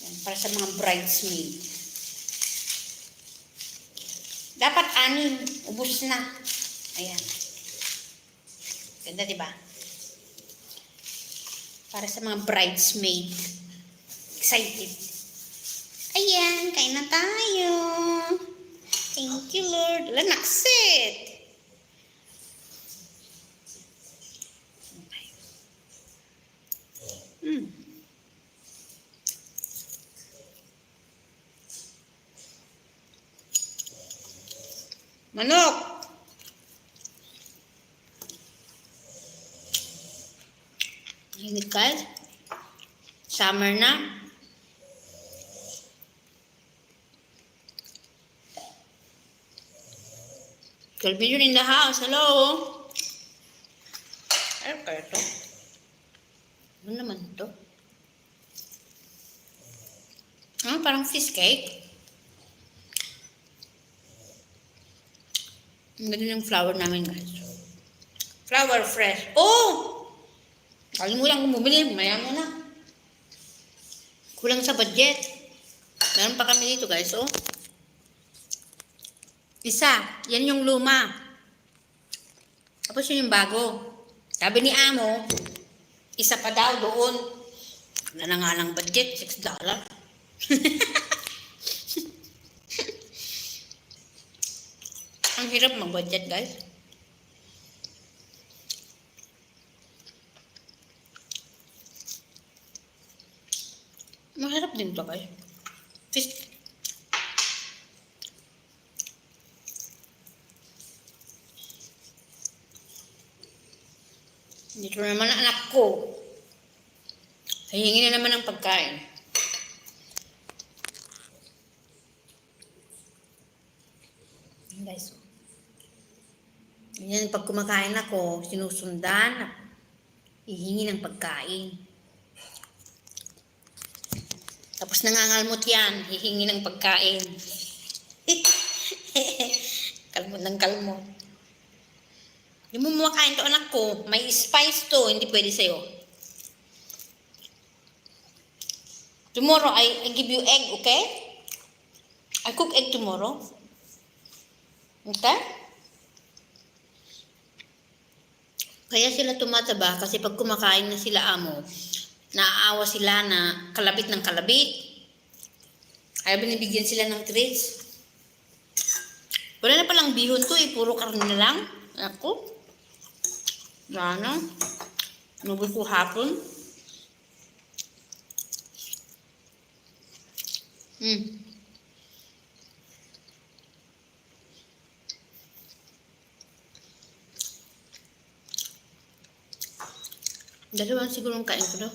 Yan, para sa mga bridesmaid. Dapat 6, ubos na. Ayan. Ganda, diba? Para sa mga bridesmaid. Excited. Ayan, kain na tayo. Thank you, Lord. Wala, naksit. Manok. Init guys. Summer na. Calvin in the house. Hello. Ano kaya to? Ano naman to? Parang fish cake. Ang ganda yung flower namin guys. Flower fresh. Oh! Kalimutan kong bumili. Maya mo na. Kulang sa budget. Meron pa kami dito guys. Oh. Isa. Yan yung luma. Tapos yun yung bago. Sabi ni Amo, isa pa daw doon. Wala na nga lang budget. $6. Ang hirap mag-budget guys. Mahirap din to guys. Fish. Dito naman ang anak ko. Hihingi na naman ng pagkain. Guys. Yan, pag kumakain ako, sinusundan. Hihingi ng pagkain. Tapos nangangalmot yan. Hihingi ng pagkain. Kalmot ng kalmot. Hindi mo makain to anak ko. May spice to. Hindi pwede sa'yo. Tomorrow, I give you egg, okay? I cook egg tomorrow. Okay? Kaya sila tumataba kasi pag kumakain na sila Amo, naaawa sila na kalabit ng kalabit. Kaya binibigyan sila ng treats. Wala na palang bihon ko eh. Puro karne na lang. Ako. Gana. Nubos ko hapon. Dalawang sigurong kain ko daw.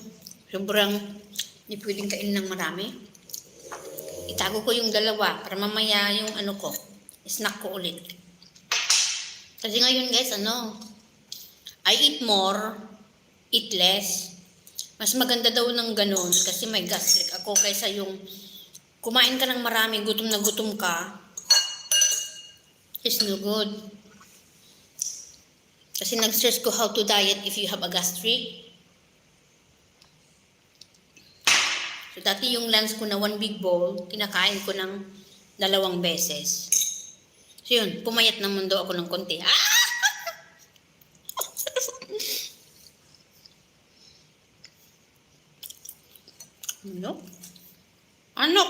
Sobrang hindi pwedeng kain ng marami. Itago ko yung dalawa para mamaya yung ano ko, snack ko ulit. Kasi ngayon guys, I eat more, eat less. Mas maganda daw ng ganun kasi may gastric ako kaysa yung kumain ka ng marami, gutom na gutom ka. It's no good. Kasi nag-search ko how to diet if you have a gastric. So dati yung lunch ko na 1 big bowl, kinakain ko ng 2 beses. So yun, pumayat naman daw ako ng konti. Ano?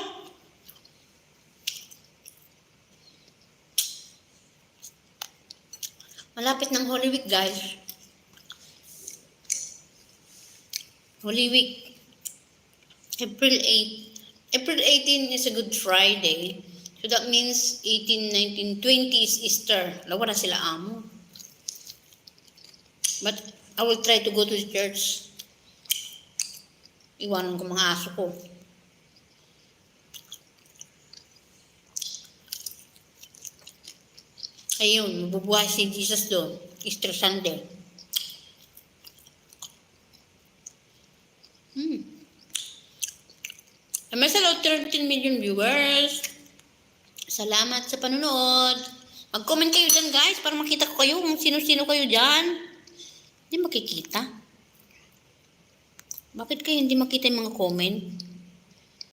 Malapit ng Holy Week, guys. Holy Week. April 8. April 18 is a Good Friday. So that means 18, 19, 20 is Easter. Lawa na sila Amo. But I will try to go to the church. Iwanan ko mga aso ko. Ayun, mabubuhay si Jesus doon. Easter Sunday. May salaw 13 million viewers. Salamat sa panonood. Mag-comment kayo dyan guys para makita ko kayo kung sino-sino kayo dyan. Hindi makikita. Bakit kayo hindi makita yung mga comment?